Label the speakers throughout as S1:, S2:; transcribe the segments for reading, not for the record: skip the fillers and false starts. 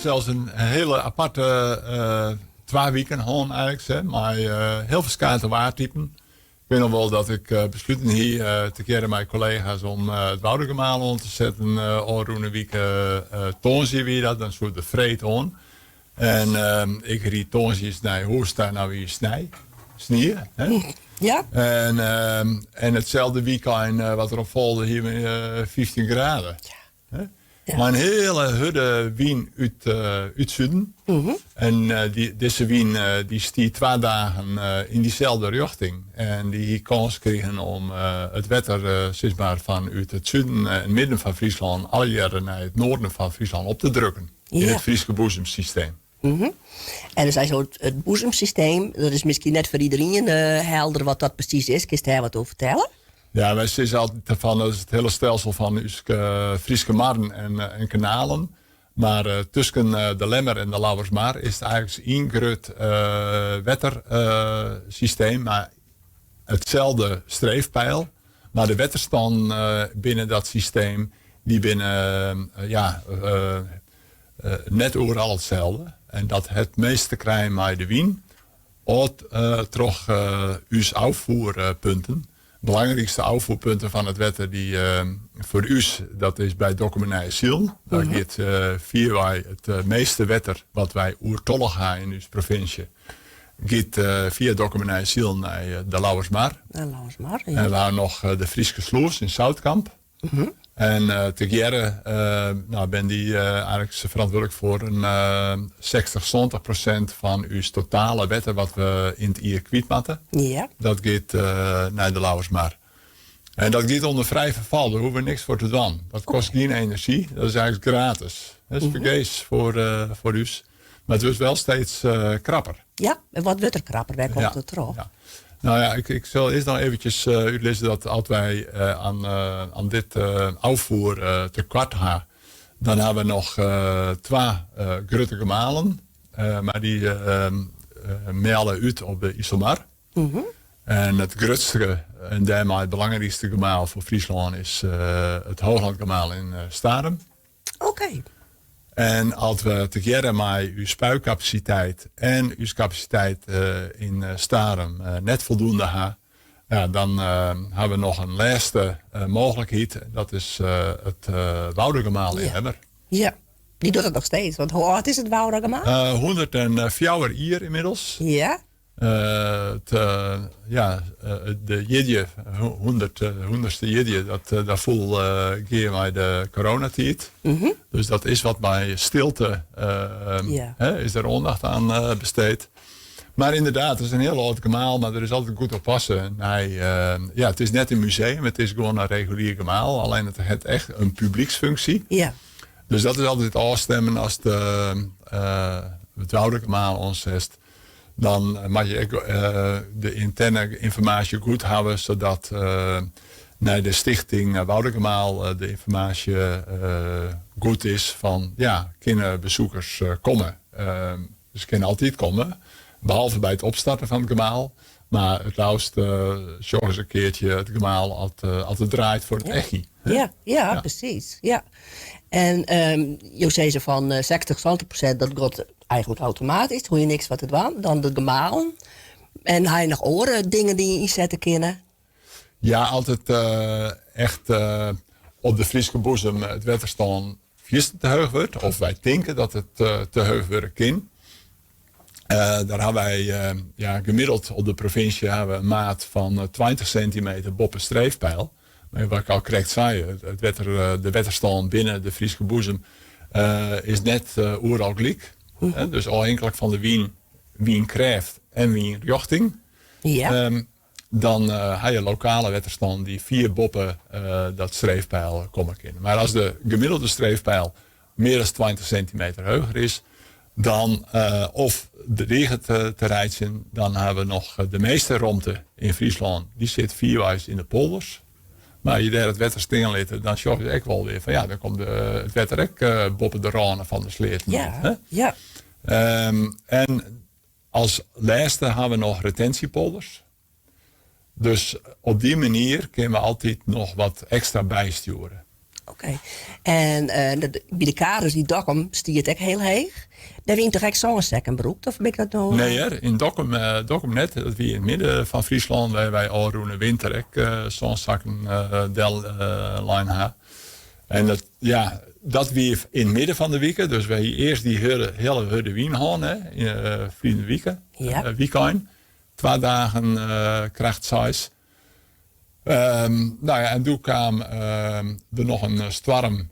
S1: zelfs een hele aparte 2 weken gewoon eigenlijk. Hè, maar heel verschillende waartypen. Ik weet nog wel dat ik besloten hier te keren met collega's om het Woudergemaal om te zetten. Orroene week toonzie wie dat, dan soort de vreed on. En ik riet toonzies naar hoe staan nou weer snier.
S2: Ja.
S1: En hetzelfde weekend wat erop volgde hier met 15 graden. Ja. Ja. Maar een hele hudde wien uit zuiden. En deze wien die stiet 2 dagen in diezelfde richting. En die kans kregen om het wetter zichtbaar vanuit het zuiden en midden van Friesland alle jaren naar het noorden van Friesland op te drukken. In het Friese boezemsysteem.
S2: En dan zei zo het boezemsysteem, dat is misschien net voor iedereen helder wat dat precies is. Kun je daar wat over vertellen?
S1: Ja, wij zeggen altijd van dat is het hele stelsel van Friese marren en kanalen. Maar tussen de Lemmer en de Lauwersmaar is het eigenlijk één groot wettersysteem. Maar hetzelfde streefpeil. Maar de wetterstand binnen dat systeem, die binnen net overal hetzelfde. En dat het meeste krijgen met de wien. Ook toch uw afvoerpunten. De belangrijkste afvoerpunten van het wetter die voor u, dat is bij Documentaire Ziel. Daar gaat via wij het meeste wetter wat wij oertollig gaan in uw provincie. Gaat via Documentaire Ziel naar de Lauwersmaar.
S2: De Lauwersmaar, ja.
S1: En we hebben nog de Frieske Sloes in Zoutkamp. En te Gerre ben die eigenlijk verantwoordelijk voor een 60-70% van uw totale wetten wat we in het IR kwijt moeten.
S2: Ja.
S1: Dat gaat naar de Lauwersmaar. En dat gaat onder vrij verval, daar hoeven we niks voor te doen. Dat kost geen energie, dat is eigenlijk gratis. Dat is vergees voor u. Maar het wordt wel steeds krapper.
S2: Ja, en wat wordt er krapper? Waar komt het erop? Ja.
S1: Nou ja, ik zal eerst nog eventjes uitlezen dat als wij aan dit afvoer te kwart gaan, dan hebben we nog 2 grote gemalen. Maar die melden uit op de Isomar. En het grootste en daarmee het belangrijkste gemaal voor Friesland is het Hooglandgemaal in Starum.
S2: Oké.
S1: En als we together met uw spuitcapaciteit en uw capaciteit in Starum net voldoende hebben, ja, dan hebben we nog een laatste mogelijkheid. Dat is het Woudergemaal in Hemmer.
S2: Ja, die doet het nog steeds. Want hoe oud is het Woudergemaal?
S1: 104 jaar inmiddels.
S2: Ja.
S1: De jidje, 100ste jidje, dat voel geer bij de coronatijd. Dus dat is wat bij stilte is er aandacht aan besteed. Maar inderdaad, het is een heel oud gemaal, maar er is altijd goed op passen. Het is net een museum, het is gewoon een regulier gemaal. Alleen het heeft echt een publieksfunctie.
S2: Ja.
S1: Dus dat is altijd het afstemmen als het oude gemaal ons heeft. Dan mag je de interne informatie goed houden, zodat naar de stichting Woudergemaal de informatie goed is van kunnen bezoekers komen. Dus ze kunnen altijd komen, behalve bij het opstarten van het gemaal. Maar het laatste zorg eens een keertje het gemaal altijd draait voor het echi.
S2: Ja, precies. Ja. En je zei ze van 60-70% dat gaat eigenlijk automatisch, hoe je niks wat het was. Dan de gemaal. En hij nog oren dingen die je inzetten kunnen.
S1: Ja, altijd echt op de Friese boezem het wetterstand te hoog wordt. Of wij denken dat het te hoog wordt kan. Daar hebben wij gemiddeld op de provincie hebben we een maat van 20 centimeter boppen streefpeil. Maar wat ik al correct zei, de wetterstand binnen de Friese boezem is net overal gelijk. Dus afhankelijk van de wien krijgt en wien richting.
S2: Ja.
S1: Dan heb je lokale wetterstand die 4 boppen dat streefpeil komen kunnen. Maar als de gemiddelde streefpeil meer dan 20 centimeter hoger is, dan of de regen te rijden, dan hebben we nog de meeste ruimte in Friesland. Die zit vierwijs in de polders. Maar je daar het wetter stilzitten, dan zorg je echt wel weer van dan komt het wetter ook boppen de ranen van de sleet.
S2: Ja.
S1: En als laatste hebben we nog retentiepolders. Dus op die manier kunnen we altijd nog wat extra bijsturen.
S2: Oké. En bij de kaders die Dokkum stiert het heel heeg. Daar wint toch echt zo'n sekkenbroek? Of ben ik dat nou?
S1: Nee, in Dokkum net. Dat wie in het midden van Friesland, waar wij al roene winter zo'n zakken lijn hebben. En dat wie in het midden van de week. Dus wij eerst die hele hurde wien hadden, in vrienden weken.
S2: Ja.
S1: Weekend. 2 dagen kracht 6. En toen kwam er nog een storm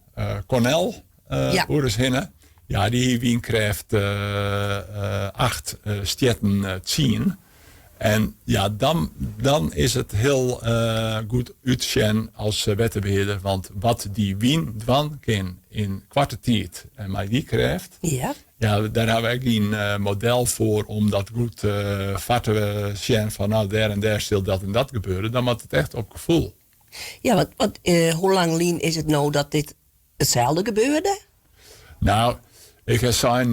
S1: Cornel heen. Ja, die wien krijgt 8 steden 10. En ja, dan is het heel goed uitzien als wettenbeheerder. Want wat die wien dwan kan in kwarte tijd en mij die krijgt. Ja, daar hebben wij geen model voor om dat goed vast te zien van nou daar en daar stil dat en dat gebeuren. Dan moet het echt op gevoel.
S2: Ja, want hoe lang Lien is het nou dat dit hetzelfde gebeurde?
S1: Nou, ik heb zijn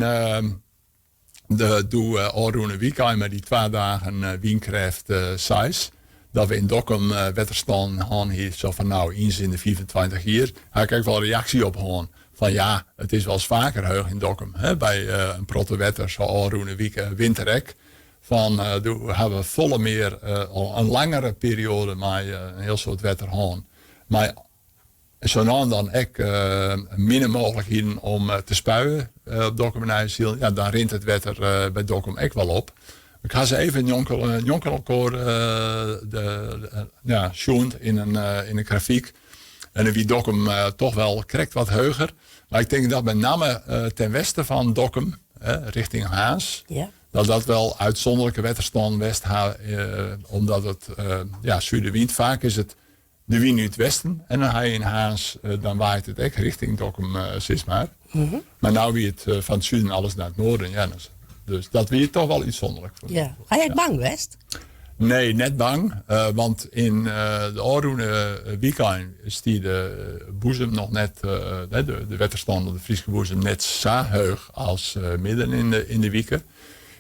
S1: doe Orroene weekend met die 2 dagen wienkrijgt 6. Dat we in Dokkum wetterstaan gaan hier zo van nou eens in de 24 jaar. Daar heb ik wel reactie op gehad. Van ja, het is wel eens vaker heug in Dokkum. Bij een protte wetter, zo Orroene winterrek. Van we hebben volle meer al een langere periode met een heel soort wetter gaan. Maar zo nou dan ook minder mogelijkheden om te spuien op Dokkum en IJsselstein. Ja, dan rint het wetter bij Dokkum ook wel op. Ik ga ze even jonker schoent in een grafiek. En dan wie Dokkum toch wel correct wat heuger. Maar ik denk dat met name ten westen van Dokkum, richting Haas, dat wel uitzonderlijke wetterstand west omdat het zuidenwind vaak is het de wind uit het westen. En dan ga je in Haas, dan waait het echt richting Dokkum steeds maar. Maar nou wie het van het zuiden alles naar het noorden. Ja, dus dat wie het toch wel uitzonderlijk.
S2: Ja. Ga jij bang West?
S1: Nee, net bang. Want in de Orroene weekend is die de boezem nog net, de wetterstand op de Friese boezem net zo hoog als midden in de weken.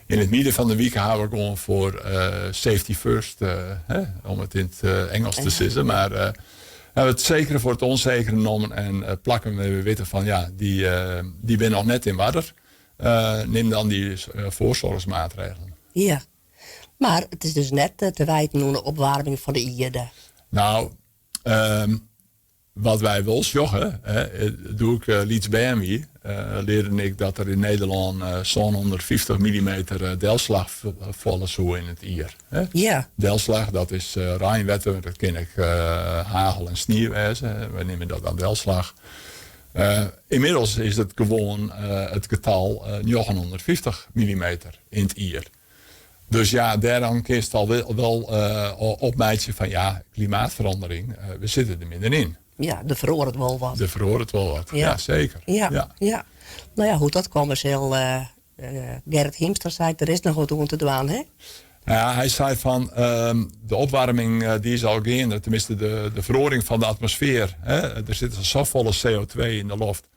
S1: In het midden van de week hebben we gewoon voor safety first, om het in het Engels te zeggen. Maar hebben we het zekere voor het onzekere genomen en plakken we weten van ja, die ben nog net in water. Neem dan die voorzorgsmaatregelen.
S2: Ja, maar het is dus net te wijten aan de opwarming van de Ierde.
S1: Nou, wat wij wel joggen, doe ik Leeds BMW, leerde ik dat er in Nederland zo'n 150 mm delslag vallen zo in het Ier.
S2: Ja.
S1: Delslag, dat is Rijnwetter, dat ken ik hagel en sneeuw wezen. We nemen dat aan delslag. Inmiddels is het gewoon het getal 950 mm in het Ier. Dus ja, daarom kun je het al wel opmijtje van ja, klimaatverandering, we zitten er middenin.
S2: Ja, de verhoort wel wat.
S1: De verhoort wel wat, ja zeker.
S2: Ja. Nou ja, goed, dat commercieel. Gerrit Hiemstra zei, er is nog wat om te doen, hè?
S1: Ja, hij zei van de opwarming die is al gaande, tenminste de verhoring van de atmosfeer. Er zit zo volle CO2 in de lucht.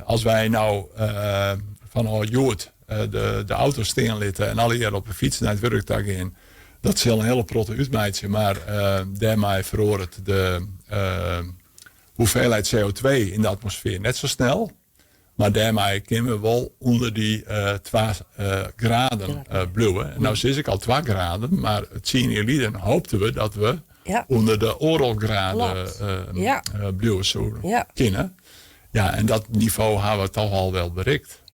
S1: Als wij nou van Jood de auto's steenlitten en alle hier op de fiets naar het werkdag in, dat is een hele protte uitmaatje, maar daarmee verhoort de hoeveelheid CO2 in de atmosfeer net zo snel. Maar daarmee kunnen we wel onder die 2 graden bluwen. En nou zit ik al 2 graden, maar het zien jullie, dan hoopten we dat we onder de oorloggraden bluwen zouden kunnen. Ja, en dat niveau hebben we toch al wel bereikt.